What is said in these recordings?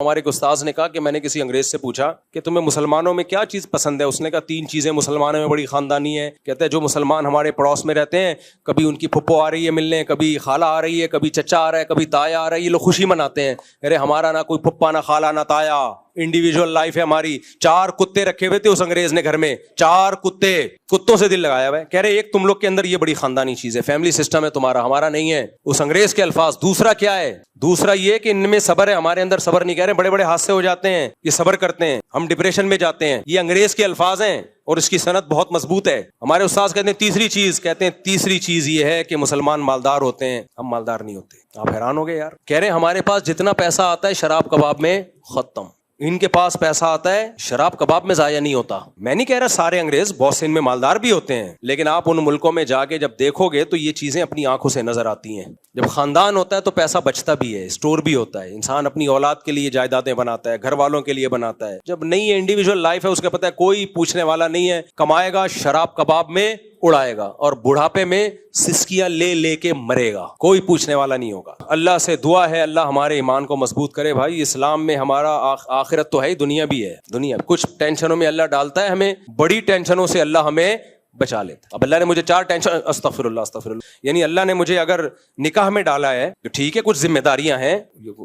ہمارے ایک استاذ نے کہا کہ میں نے کسی انگریز سے پوچھا کہ تمہیں مسلمانوں میں کیا چیز پسند ہے. اس نے کہا 3 چیزیں مسلمانوں میں بڑی خاندانی ہے. کہتے ہیں جو مسلمان ہمارے پڑوس میں رہتے ہیں, کبھی ان کی پھپھو آ رہی ہے ملنے, کبھی خالہ آ رہی ہے, کبھی چچا آ رہا ہے, کبھی تایا آ رہا ہے, یہ لوگ خوشی مناتے ہیں. ارے ہمارا نہ کوئی پھپھا نہ خالہ نہ تایا, انڈیویجول لائف ہے ہماری. 4 کتے رکھے ہوئے تھے اس انگریز نے گھر میں, 4 کتے, کتوں سے دل لگایا ہوا ہے. کہہ رہے ایک تم لوگ کے اندر یہ بڑی خاندانی چیز ہے, فیملی سسٹم ہے تمہارا, ہمارا نہیں ہے. اس انگریز کے الفاظ. دوسرا کیا ہے؟ دوسرا یہ کہ ان میں صبر ہے, ہمارے اندر صبر نہیں. کہہ رہے بڑے بڑے حادثے ہو جاتے ہیں, یہ صبر کرتے ہیں, ہم ڈپریشن میں جاتے ہیں. یہ انگریز کے الفاظ ہیں اور اس کی سند بہت مضبوط ہے. ہمارے استاد کہتے ہیں تیسری چیز, کہتے ہیں تیسری چیز یہ ہے کہ مسلمان مالدار ہوتے ہیں, ہم مالدار نہیں ہوتے. آپ حیران ہو گئے یار. کہہ رہے ہمارے پاس جتنا پیسہ آتا ہے شراب کباب میں ختم, ان کے پاس پیسہ آتا ہے شراب کباب میں ضائع نہیں ہوتا. میں نہیں کہہ رہا سارے انگریز, بہت سے ان میں مالدار بھی ہوتے ہیں, لیکن آپ ان ملکوں میں جا کے جب دیکھو گے تو یہ چیزیں اپنی آنکھوں سے نظر آتی ہیں. جب خاندان ہوتا ہے تو پیسہ بچتا بھی ہے, اسٹور بھی ہوتا ہے, انسان اپنی اولاد کے لیے جائیدادیں بناتا ہے, گھر والوں کے لیے بناتا ہے. جب نہیں ہے انڈیویجول لائف ہے, اس کا پتہ ہے کوئی پوچھنے والا نہیں ہے, کمائے گا شراب کباب میں اڑائے گا اور بڑھاپے میں سسکیاں لے لے کے مرے گا, کوئی پوچھنے والا نہیں ہوگا. اللہ سے دعا ہے اللہ ہمارے ایمان کو مضبوط کرے. بھائی اسلام میں ہمارا آخرت تو ہے, دنیا بھی ہے. دنیا کچھ ٹینشنوں میں اللہ ڈالتا ہے ہمیں, بڑی ٹینشنوں سے اللہ ہمیں بچا لیتا. اب اللہ نے مجھے 4 ٹینشن, استغفر اللہ, یعنی اللہ نے مجھے اگر نکاح میں ڈالا ہے تو ٹھیک ہے, کچھ ذمہ داریاں ہیں,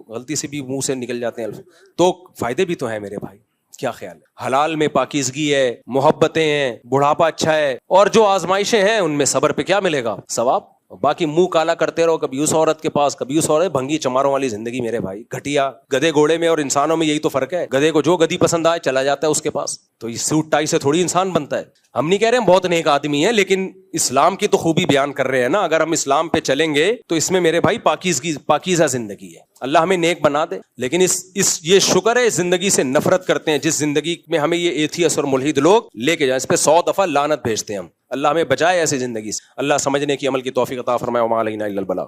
غلطی سے بھی منہ سے نکل جاتے ہیں تو فائدے بھی تو ہیں میرے بھائی. کیا خیال ہے؟ حلال میں پاکیزگی ہے, محبتیں ہیں, بڑھاپا اچھا ہے, اور جو آزمائشیں ہیں ان میں صبر پہ کیا ملے گا؟ ثواب. باقی منہ کالا کرتے رہو, کبھی اس عورت کے پاس کبھی اس عورت, بھنگی چماروں والی زندگی میرے بھائی, گھٹیا. گدھے گھوڑے میں اور انسانوں میں یہی تو فرق ہے, گدھے کو جو گدھی پسند آئے چلا جاتا ہے اس کے پاس. تو یہ سوٹ ٹائی سے تھوڑی انسان بنتا ہے. ہم نہیں کہہ رہے ہم بہت نیک آدمی ہیں, لیکن اسلام کی تو خوبی بیان کر رہے ہیں نا. اگر ہم اسلام پہ چلیں گے تو اس میں میرے بھائی پاکیزہ زندگی ہے. اللہ ہمیں نیک بنا دے, لیکن یہ شکر ہے اس زندگی سے نفرت کرتے ہیں جس زندگی میں ہمیں یہ ایتھیس اور ملحد لوگ لے کے جائیں, اس پہ 100 دفعہ لعنت بھیجتے ہیں ہم. اللہ ہمیں بچائے ایسی زندگی سے. اللہ سمجھنے کی عمل کی توفیق عطا فرمائے. وما علینا الا البلاغ.